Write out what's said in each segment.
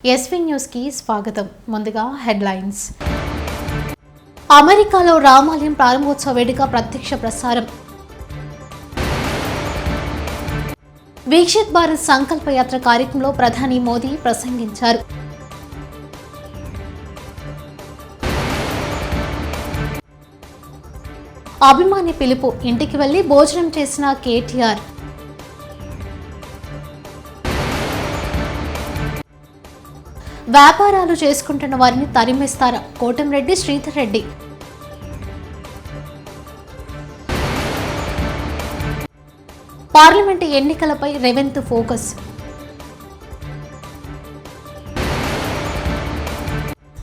SV news కి స్వాగతం. ముందుగా హెడ్లైన్స్. అమెరికాలో రామాలయం ప్రారంభోత్సవ వేడుక ప్రత్యక్ష ప్రసారం. వీక్షిత్ భారత్ సంకల్ప యాత్ర కార్యక్రమంలో ప్రధాని మోదీ ప్రసంగించారు. అభిమాని పిలుపు, ఇంటికి వెళ్లి భోజనం చేసిన కేటీఆర్. వ్యాపారాలు చేసుకుంటున్న వారిని తరిమేస్తారా? కోటంరెడ్డి శ్రీధర్ రెడ్డి. పార్లమెంటు ఎన్నికలపై రేవంత్ ఫోకస్.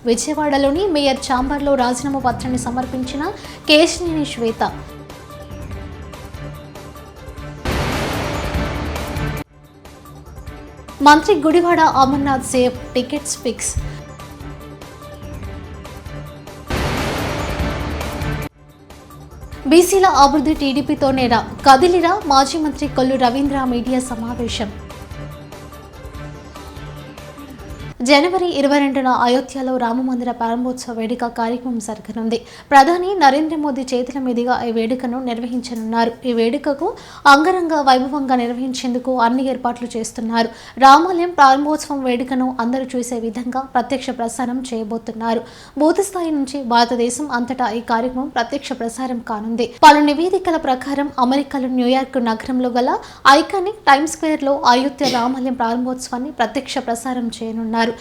విజయవాడలోని మేయర్ ఛాంబర్లో రాజీనామా పత్రాన్ని సమర్పించిన కేశినేని శ్వేత. మంత్రి Gudivada Amarnath safe, tickets fix. బీసీల అభివృద్ధి టీడీపీతోనేరా? కదిలిరా మాజీ మంత్రి కొల్లు రవీంద్ర మీడియా సమావేశం. జనవరి 22న అయోధ్యలో రామమందిర ప్రారంభోత్సవ వేడుక కార్యక్రమం జరగనుంది. ప్రధాని నరేంద్ర మోదీ చేతుల మీదుగా ఈ వేడుకను నిర్వహించనున్నారు. ఈ వేడుకకు అంగరంగ వైభవంగా నిర్వహించేందుకు అన్ని ఏర్పాట్లు చేస్తున్నారు. రామాలయం ప్రారంభోత్సవం వేడుకను అందరూ చూసే విధంగా ప్రత్యక్ష ప్రసారం చేయబోతున్నారు. బూత్ స్థాయి నుంచి భారతదేశం అంతటా ఈ కార్యక్రమం ప్రత్యక్ష ప్రసారం కానుంది. పలు నివేదికల ప్రకారం అమెరికాలో న్యూయార్క్ నగరంలో గల ఐకానిక్ టైమ్ స్క్వేర్ లో అయోధ్య రామాలయం ప్రారంభోత్సవాన్ని ప్రత్యక్ష ప్రసారం చేయనున్నారు.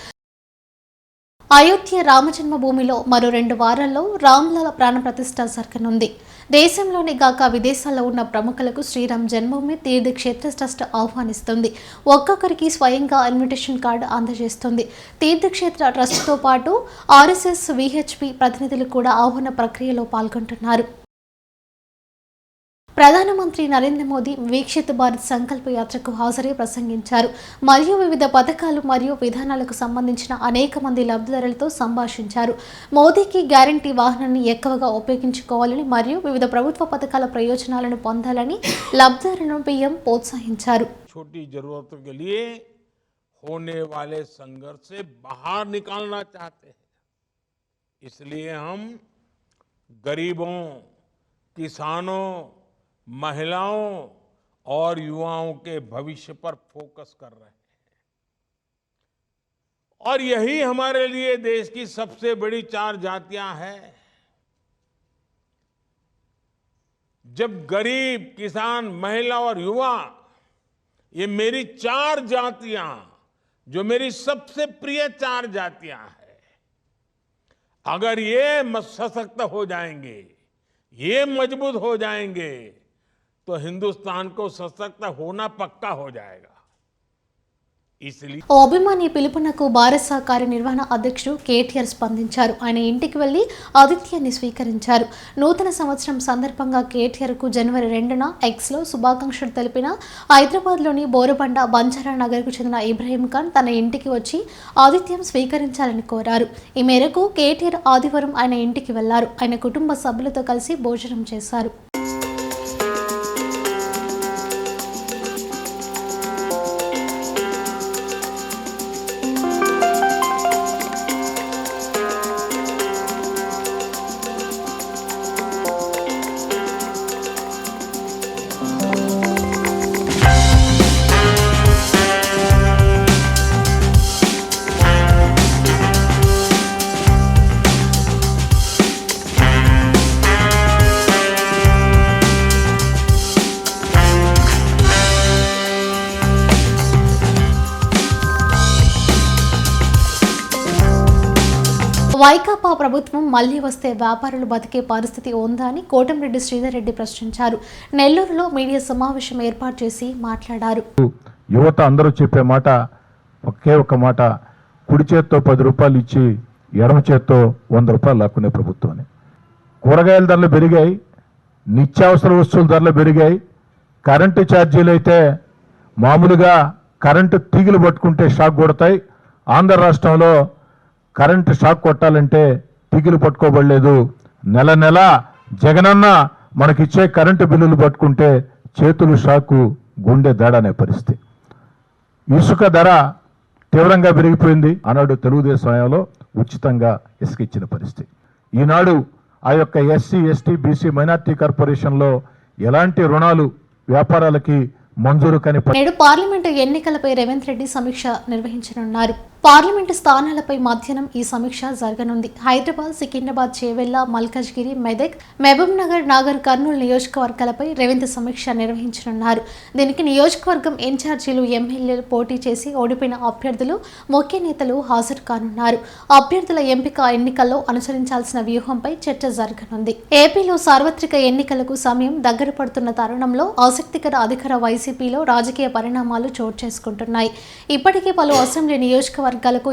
అయోధ్య రామజన్మభూమిలో మరో 2 వారాల్లో రామ్లల ప్రాణప్రతిష్ఠ జరగనుంది. దేశంలోనే గాక విదేశాల్లో ఉన్న ప్రముఖులకు శ్రీరామ్ జన్మభూమి తీర్థక్షేత్ర ట్రస్ట్ ఆహ్వానిస్తుంది. ఒక్కొక్కరికి స్వయంగా ఇన్విటేషన్ కార్డు అందజేస్తుంది. తీర్థక్షేత్ర ట్రస్ట్తో పాటు ఆర్ఎస్ఎస్, విహెచ్పి ప్రతినిధులు కూడా ఆహ్వాన ప్రక్రియలో పాల్గొంటున్నారు. ప్రధానమంత్రి నరేంద్ర మోదీ వీక్షిత్ భారత్ సంకల్ప యాత్రకు హాజరై ప్రసంగించారు. మరియు వివిధ పథకాలు మరియు విధానాలకు సంబంధించిన అనేక మంది లబ్ధిదారులతో సంభాషించారు. మోదీకి గ్యారంటీ వాహనాన్ని ఎక్కువగా ఉపయోగించుకోవాలని మరియు వివిధ ప్రభుత్వ పథకాల ప్రయోజనాలను పొందాలని లబ్ధిదారులను పీఎం ప్రోత్సహించారు. छोटी जरूरतों के लिए होने वाले संघर्ष से बाहर निकालना चाहते हैं. इसलिए हम गरीबों, किसानों, महिलाओं और युवाओं के भविष्य पर फोकस कर रहे हैं. और यही हमारे लिए देश की सबसे बड़ी 4 जातियां हैं. जब गरीब, किसान, महिला और युवा, ये मेरी 4 जातियां, जो मेरी सबसे प्रिय 4 जातियां हैं, अगर ये सशक्त हो जाएंगे, ये मजबूत हो जाएंगे, तो हिंदुस्तान को सशक्त होना पक्का हो जाएगा. ఓ అభిమాని పిలుపునకు భారత కార్యనిర్వహణ అధ్యక్షుడు కేటీఆర్ స్పందించారు. ఆయన ఇంటికి వెళ్లి ఆతిథ్యాన్ని స్వీకరించారు. నూతన సంవత్సరం సందర్భంగా కేటీఆర్ కు జనవరి 2న ఎక్స్లో శుభాకాంక్షలు తెలిపిన హైదరాబాద్లోని బోరుబండ బంజారా నగర్కు చెందిన ఇబ్రహీం ఖాన్ తన ఇంటికి వచ్చి ఆతిథ్యం స్వీకరించాలని కోరారు. ఈ మేరకు కేటీఆర్ ఆదివారం ఆయన ఇంటికి వెళ్లారు. ఆయన కుటుంబ సభ్యులతో కలిసి భోజనం చేశారు. వైకాపా ప్రభుత్వం మళ్లీ వస్తే వ్యాపారులు బతికే పరిస్థితి ఉందా అని కోటంరెడ్డి శ్రీధర్ రెడ్డి ప్రశ్నించారు. నెల్లూరులో మీడియా సమావేశం ఏర్పాటు చేసి మాట్లాడారు. యువత అందరూ చెప్పే మాట ఒకే ఒక మాట, కుడి చేత్తో 10 రూపాయలు ఇచ్చి ఎడమ చేత్తో 100 రూపాయలు లాక్కునే ప్రభుత్వాన్ని. కూరగాయల ధరలు పెరిగాయి, నిత్యావసర వస్తువుల ధరలు పెరిగాయి. కరెంటు ఛార్జీలు అయితే మామూలుగా కరెంటు తీగలు పట్టుకుంటే షాక్ కొడతాయి. ఆంధ్ర రాష్ట్రంలో కరెంటు షాక్ కొట్టాలంటే తీగలు పట్టుకోబడలేదు. నెల నెల జగనన్న మనకిచ్చే కరెంటు బిల్లులు పట్టుకుంటే చేతులు షాకు, గుండె దడ అనే పరిస్థితి. ఇసుక ధర తీవ్రంగా పెరిగిపోయింది. ఆనాడు తెలుగుదేశం హయాంలో ఉచితంగా ఇసుక ఇచ్చిన పరిస్థితి. ఈనాడు ఆ యొక్క ఎస్సీ ఎస్టీ బీసీ మైనార్టీ కార్పొరేషన్లో ఎలాంటి రుణాలు వ్యాపారాలకి మంజూరు కాని నేడు పార్లమెంటు ఎన్నికలపై రేవంత్ రెడ్డి సమీక్ష నిర్వహించనున్నారు. పార్లమెంటు స్థానాలపై మధ్యాహ్నం ఈ సమీక్ష జరగనుంది. హైదరాబాద్, సికింద్రాబాద్, చేవెళ్ల, మల్కాజ్గిరి, మెదక్, మహబూబ్ నగర్, నాగర్ కర్నూలు నియోజకవర్గాలపై రేవంత్ సమీక్ష నిర్వహించనున్నారు. దీనికి నియోజకవర్గం ఇన్ఛార్జీలు, ఎమ్మెల్యేలు, పోటీ చేసి ఓడిపోయిన అభ్యర్థులు, ముఖ్య నేతలు హాజరు కానున్నారు. అభ్యర్థుల ఎంపిక, ఎన్నికల్లో అనుసరించాల్సిన వ్యూహంపై చర్చ జరగనుంది. ఏపీలో సార్వత్రిక ఎన్నికలకు సమయం దగ్గర పడుతున్న తరుణంలో ఆసక్తికర అధికార వైసీపీలో రాజకీయ పరిణామాలు చోటు చేసుకుంటున్నాయి. ఇప్పటికే పలు అసెంబ్లీ నియోజకవర్గాలకు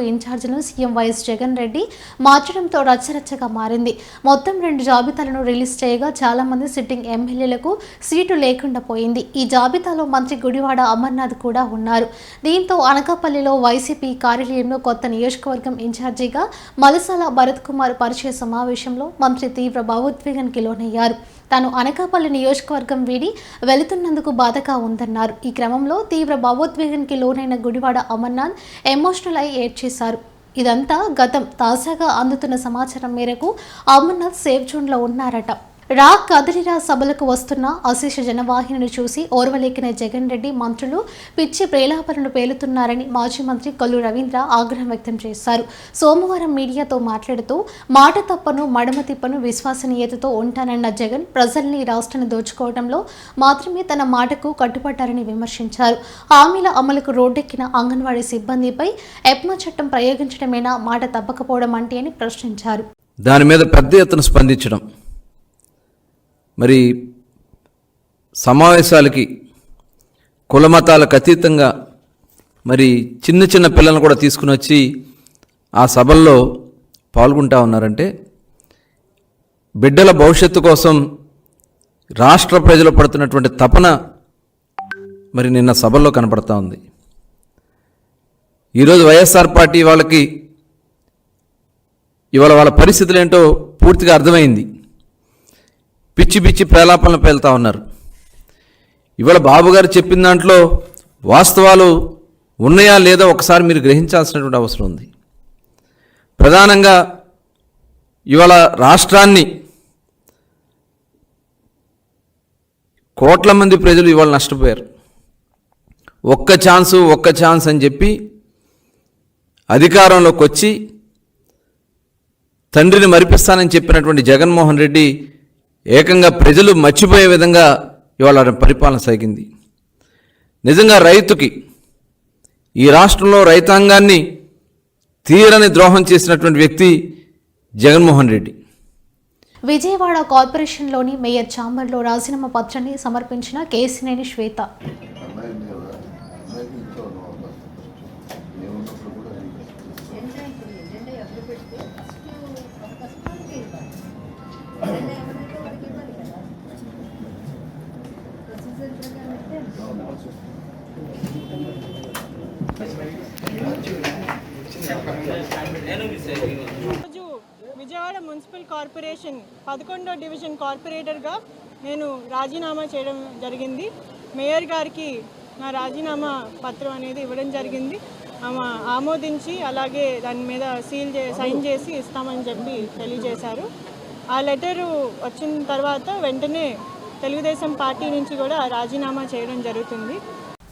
ఇన్ఛార్జిను సీఎం వైఎస్ జగన్ రెడ్డి మార్చడంతో రచ్చరచ్చగా మారింది. మొత్తం 2 జాబితాలను రిలీజ్ చేయగా చాలా మంది సిట్టింగ్ ఎమ్మెల్యేలకు సీటు లేకుండా పోయింది. ఈ జాబితాలో మంత్రి గుడివాడ అమర్నాథ్ కూడా ఉన్నారు. దీంతో అనకాపల్లిలో వైసీపీ కార్యాలయంలో కొత్త నియోజకవర్గం ఇన్ఛార్జిగా మలసాల భరత్ కుమార్ పరిచయ సమావేశంలో మంత్రి తీవ్ర భావోద్వేగానికి లోనయ్యారు. తాను అనకాపల్లి నియోజకవర్గం వీడి వెళుతున్నందుకు బాధగా ఉందన్నారు. ఈ క్రమంలో తీవ్ర భావోద్వేగానికి లోనైన గుడివాడ అమర్నాథ్ ఎమోషనల్ అయి ఏడ్చేశారు. ఇదంతా గతం. తాజాగా అందుతున్న సమాచారం మేరకు అమర్నాథ్ సేఫ్ జోన్లో ఉన్నారట. రా కదిలిరా సభలకు వస్తున్న అశేష జనవాహినిని చూసి ఓర్వలేకిన జగన్ రెడ్డి, మంత్రులు పిచ్చి ప్రేలాపనలు పేలుతున్నారని మాజీ మంత్రి కొల్లు రవీంద్ర ఆగ్రహం వ్యక్తం చేశారు. సోమవారం మీడియాతో మాట్లాడుతూ మాట తప్పను, మడమ తిప్పను, విశ్వసనీయతతో ఉంటానన్న జగన్ ప్రజల్ని, రాష్ట్రాన్ని దోచుకోవడంలో మాత్రమే తన మాటకు కట్టుబడ్డారని విమర్శించారు. హామీల అమలుకు రోడ్డెక్కిన అంగన్వాడీ సిబ్బందిపై ఎప్మా చట్టం ప్రయోగించడమేనా మాట తప్పకపోవడం అంటే అని ప్రశ్నించారు. దాని మీద పెద్ద ఎత్తున స్పందించడం, మరి సమావేశాలకి కులమతాలకు అతీతంగా మరి చిన్న చిన్న పిల్లలను కూడా తీసుకుని వచ్చి ఆ సభల్లో పాల్గొంటా ఉన్నారంటే బిడ్డల భవిష్యత్తు కోసం రాష్ట్ర ప్రజలు పడుతున్నటువంటి తపన మరి నిన్న సభల్లో కనపడతా ఉంది. ఈరోజు వైఎస్ఆర్ పార్టీ వాళ్ళకి ఇవాళ వాళ్ళ పరిస్థితులు ఏంటో పూర్తిగా అర్థమైంది. పిచ్చి పిచ్చి ప్రేలాపనలు పేలుతా ఉన్నారు. ఇవాళ బాబు గారు చెప్పిన దాంట్లో వాస్తవాలు ఉన్నాయా లేదా ఒకసారి మీరు గ్రహించాల్సినటువంటి అవసరం ఉంది. ప్రధానంగా ఇవాళ రాష్ట్రాన్ని కోట్ల మంది ప్రజలు ఇవాళ నష్టపోయారు. ఒక్క ఛాన్స్ అని చెప్పి అధికారంలోకి వచ్చి తండ్రిని మరిపిస్తానని చెప్పినటువంటి జగన్మోహన్ రెడ్డి ఏకంగా ప్రజలు మర్చిపోయే విధంగా ఇవాళ పరిపాలన సాగింది. నిజంగా రైతుకి, ఈ రాష్ట్రంలో రైతాంగాన్ని తీరని ద్రోహం చేసినటువంటి వ్యక్తి జగన్మోహన్ రెడ్డి. విజయవాడ కార్పొరేషన్లోని మేయర్ ఛాంబర్లో రాజీనామా పత్రాన్ని సమర్పించిన కేసినేని శ్వేత. రోజు విజయవాడ మున్సిపల్ కార్పొరేషన్ 11వ డివిజన్ కార్పొరేటర్గా నేను రాజీనామా చేయడం జరిగింది. మేయర్ గారికి నా రాజీనామా పత్రం అనేది ఇవ్వడం జరిగింది. ఆమె ఆమోదించి అలాగే దాని మీద సైన్ చేసి ఇస్తామని చెప్పి తెలియజేశారు. ఆ లెటరు వచ్చిన తర్వాత వెంటనే తెలుగుదేశం పార్టీ నుంచి కూడా రాజీనామా చేయడం జరుగుతుంది.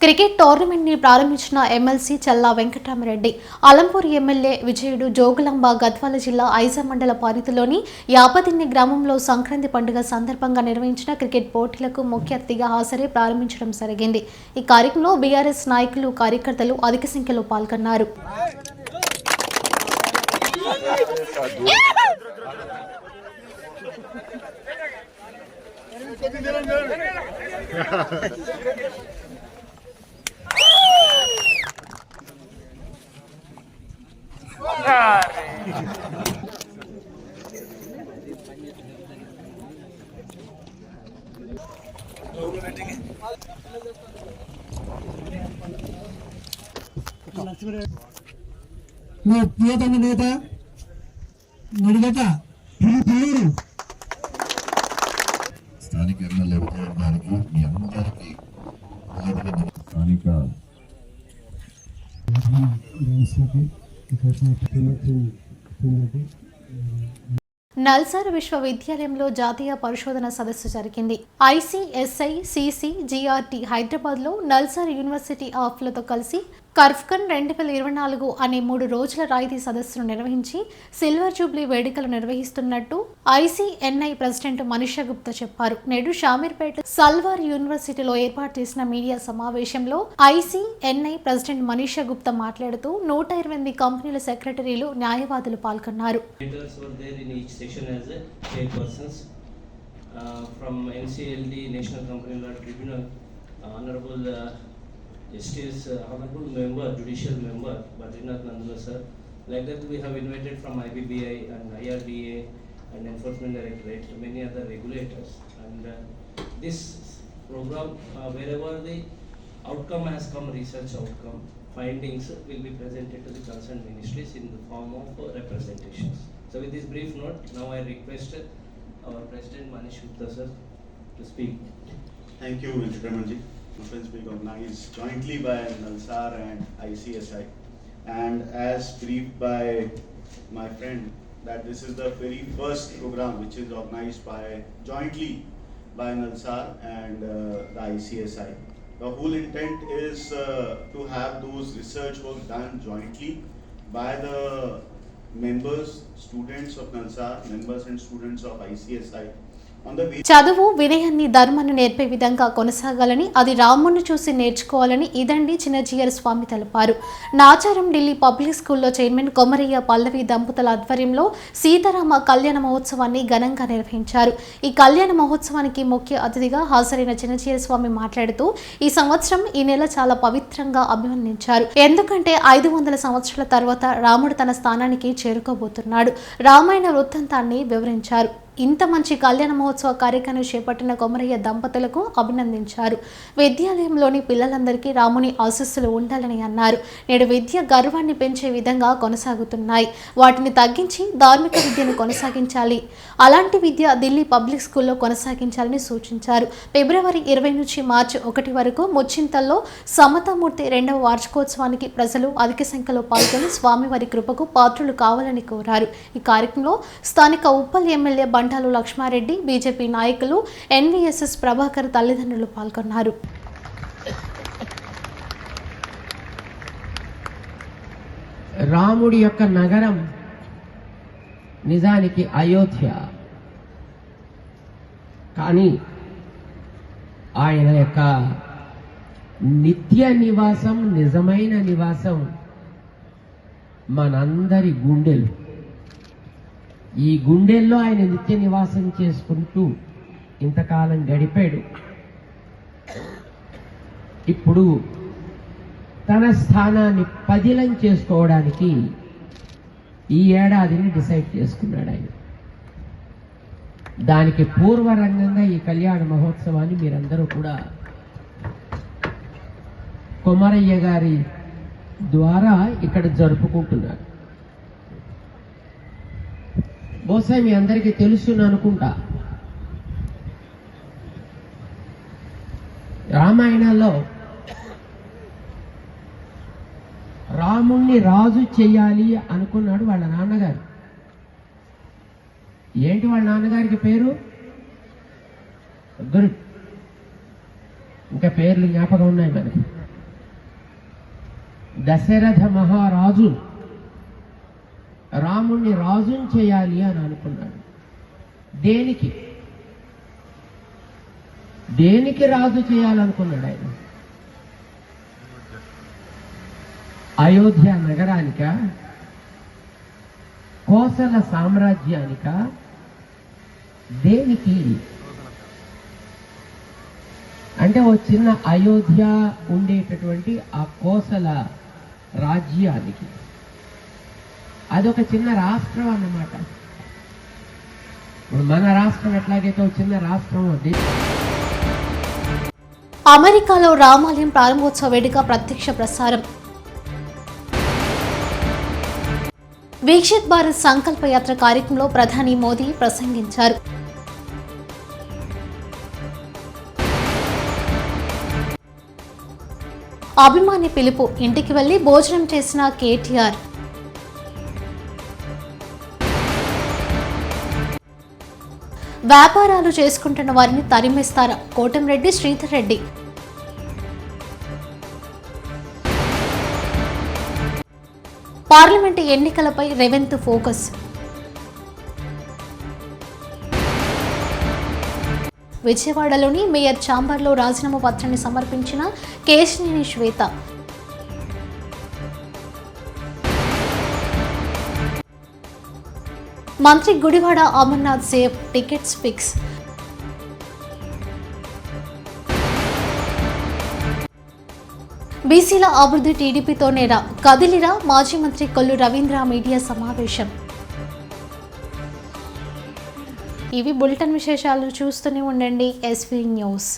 క్రికెట్ టోర్నమెంట్ని ప్రారంభించిన ఎమ్మెల్సీ చల్లా వెంకటరామరెడ్డి, అలంపూర్ ఎమ్మెల్యే విజయుడు జోగులాంబ గద్వాల జిల్లా ఐజా మండల పరిధిలోని యాపదిన్ని గ్రామంలో సంక్రాంతి పండుగ సందర్భంగా నిర్వహించిన క్రికెట్ పోటీలకు ముఖ్య అతిథిగా హాజరై ప్రారంభించడం జరిగింది. ఈ కార్యక్రమంలో బీఆర్ఎస్ నాయకులు, కార్యకర్తలు అధిక సంఖ్యలో పాల్గొన్నారు. మా ప్రియతమ నేత నడిగట స్థానిక ఎమ్మెల్యే విజయ్ గారికి మీ అందరికీ స్థానిక గెస్ట్లకి శ్రీమతి నల్సార్ విశ్వవిద్యాలయంలో జాతీయ పరిశోధన సదస్సు జరిగింది. ఐసీఎస్ఐ సిసి జిఆర్టీ హైదరాబాద్లో నల్సార్ యూనివర్సిటీ ఆఫ్లతో కలిసి కర్ఫ్కన్ 2024 అనే 3 రోజుల రాయితీ సదస్సును నిర్వహించి సిల్వర్ జూబ్లీ వేడుకలు నిర్వహిస్తున్నట్టు ఐసీఎన్ఐ ప్రెసిడెంట్ మనీషా గుప్తా చెప్పారు. నేడు షామీర్పేట సల్వార్ యూనివర్సిటీలో ఏర్పాటు చేసిన మీడియా సమావేశంలో ఐసీఎన్ఐ ప్రెసిడెంట్ మనీషా గుప్తా మాట్లాడుతూ 128 కంపెనీల సెక్రటరీలు, న్యాయవాదులు పాల్గొన్నారు. Justice, honorable member, judicial member, Badrinath Nandula sir. Like that, we have invited from IBBI and IRDA and Enforcement Directorate, many other regulators. And this program, wherever the outcome has come, research outcome, findings will be presented to the concerned ministries in the form of representations. So with this brief note, now I request our President Manish Gupta sir to speak. Thank you, Venkatramanji. Conference being organized jointly by NALSAR and ICSI, and as briefed by my friend that this is the very first program which is organized jointly by NALSAR and the ICSI. The whole intent is to have those research work done jointly by the members, students of NALSAR, members and students of ICSI. చదువు వినయాన్ని, ధర్మాన్ని నేర్పే విధంగా కొనసాగాలని, అది రాముణ్ణి చూసి నేర్చుకోవాలని ఇదండి చిన్నజీయర్ స్వామి తెలిపారు. నాచారం ఢిల్లీ పబ్లిక్ స్కూల్లో చైర్మన్ కొమరయ్య పల్లవి దంపతుల ఆధ్వర్యంలో సీతారామ కళ్యాణ మహోత్సవాన్ని ఘనంగా నిర్వహించారు. ఈ కళ్యాణ మహోత్సవానికి ముఖ్య అతిథిగా హాజరైన చిన్నజీయర్ స్వామి మాట్లాడుతూ ఈ సంవత్సరం ఈ నెల చాలా పవిత్రంగా అభివర్ణించారు. ఎందుకంటే 500 సంవత్సరాల తర్వాత రాముడు తన స్థానానికి చేరుకోబోతున్నాడు. రామాయణ వృత్తాంతాన్ని వివరించారు. ఇంత మంచి కళ్యాణ మహోత్సవ కార్యక్రమం చేపట్టిన కొమరయ్య దంపతులకు అభినందించారు. విద్యాలయంలోని పిల్లలందరికీ రాముని ఆశీస్సులు ఉండాలని అన్నారు. నేడు విద్య గర్వాన్ని పెంచే విధంగా కొనసాగుతున్నాయి. వాటిని తగ్గించి ధార్మిక విద్యను కొనసాగించాలి. అలాంటి విద్య ఢిల్లీ పబ్లిక్ స్కూల్లో కొనసాగించాలని సూచించారు. ఫిబ్రవరి 20 నుంచి మార్చి 1 వరకు ముచ్చింతల్లో సమతామూర్తి 2వ వార్షికోత్సవానికి ప్రజలు అధిక సంఖ్యలో పాల్గొని స్వామివారి కృపకు పాత్రులు కావాలని కోరారు. ఈ కార్యక్రమంలో స్థానిక ఉప్పల్ ఎమ్మెల్యే బండాలు లక్ష్మారెడ్డి, బీజేపీ నాయకులు, ఎన్వీఎస్ఎస్ ప్రభాకర్ తల్లిదండ్రులు పాల్గొన్నారు. రాముడి యొక్క నగరం నిజానికి అయోధ్య, కానీ ఆయన యొక్క నిత్య నివాసం, నిజమైన నివాసం మనందరి గుండెలు. ఈ గుండెల్లో ఆయన నిత్య నివాసం చేసుకుంటూ ఇంతకాలం గడిపాడు. ఇప్పుడు తన స్థానాన్ని పదిలం చేసుకోవడానికి ఈ ఏడాదిని డిసైడ్ చేసుకున్నాడు ఆయన. దానికి పూర్వరంగంగా ఈ కళ్యాణ మహోత్సవాన్ని మీరందరూ కూడా కొమరయ్య గారి ద్వారా ఇక్కడ జరుపుకుంటున్నారు. బహుశా మీ అందరికీ తెలుసును అనుకుంటా, రామాయణంలో రాముణ్ణి రాజు చెయ్యాలి అనుకున్నాడు వాళ్ళ నాన్నగారు. ఏంటి వాళ్ళ నాన్నగారికి పేరు? గురు. ఇంకా పేర్లు జ్ఞాపకం ఉన్నాయి మనకి. దశరథ మహారాజు రాముణ్ణి రాజుని చేయాలి అని అనుకున్నాడు. దేనికి రాజు చేయాలనుకున్నాడు ఆయన? అయోధ్య నగరానిక, కోసల సామ్రాజ్యానిక, దేనికి? అంటే ఓ చిన్న అయోధ్య ఉండేటటువంటి ఆ కోసల రాజ్యానికి. అదొక చిన్న రాష్ట్రం అన్నమాట. ఇప్పుడు మన రాష్ట్రం ఎట్లాగైతే ఒక చిన్న రాష్ట్రం ఉంది. అమెరికాలో రామాలయం ప్రారంభోత్సవ వేడుక ప్రత్యక్ష ప్రసారం. వీక్షిత్ భారత్ సంకల్ప యాత్ర కార్యక్రమంలో ప్రధాని మోదీ ప్రసంగించారు. అభిమాని పిలుపు, ఇంటికి వెళ్లి భోజనం చేసిన కేటీఆర్. వ్యాపారాలు చేసుకుంటున్న వారిని తరిమేస్తారా? కోటంరెడ్డి శ్రీధర్ రెడ్డి. పార్లమెంటు ఎన్నికలపై రేవంత్ ఫోకస్. విజయవాడలోని మేయర్ ఛాంబర్లో రాజీనామా పత్రాన్ని సమర్పించిన కేశినేని శ్వేత. మంత్రి Gudivada Amarnath safe, tickets fix. బీసీల అభివృద్ధి టీడీపీతోనేరా, కదిలిరా మాజీ మంత్రి కొల్లు రవీంద్ర మీడియా సమావేశం. ఇవి బులెటిన్ విశేషాలు. చూస్తూనే ఉండండి ఎస్వీ న్యూస్.